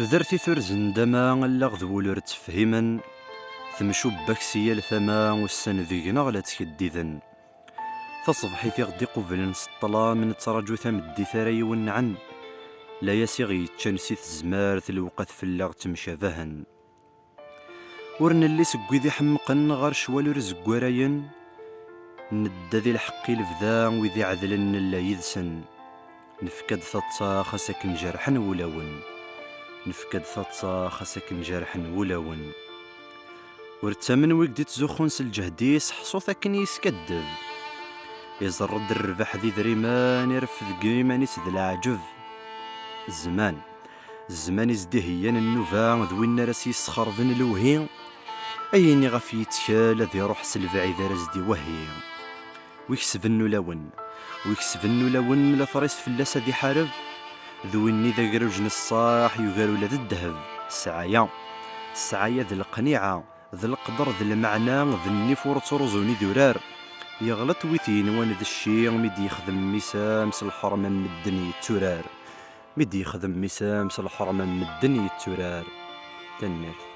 تذرتي ثرز ندما اللغ ذولر تفهما ثمشو باكسيا لثما والسن ذيقنا غلا تكديذن تصبحي في غدي قبل نسطلا من التراجو ثمدي ثري والنعن لا يسيغي تشنسي الزمار ثلوقت في اللغ تمشابهن ورن اللي سقوي ذي حمقن غار شوال رزق وراين ندى ذي الحقي لفذا وذي عذلن لا يذسن نفكد ثطا خسك جرحا ولون نفكد ثطا خسك جرحا ولون ورتمن وقدي تزخنس الجهديس حصوثا كن يسكدب يزرد الربح ذي ذريمان يرفذ قيمانيس ذي العجب الزمان ازدهيان النوفا ذوين راسي يسخرفن الوهي ايني غف يتشال ذي روح سلفعي ذا رزدي وهي ويكسب النولون لا فريس فلاس ذي حارب ذويني ذا قروجن الصاح يقالوا لا ذا الدهب السعاية ذي القنيعة ذي القدر ذي المعنى ذي النفور ترزوني ذرار يغلط ويثين وان ذا الشيء مدي يخدم مسامس الحرم من الدنيا الترار تنير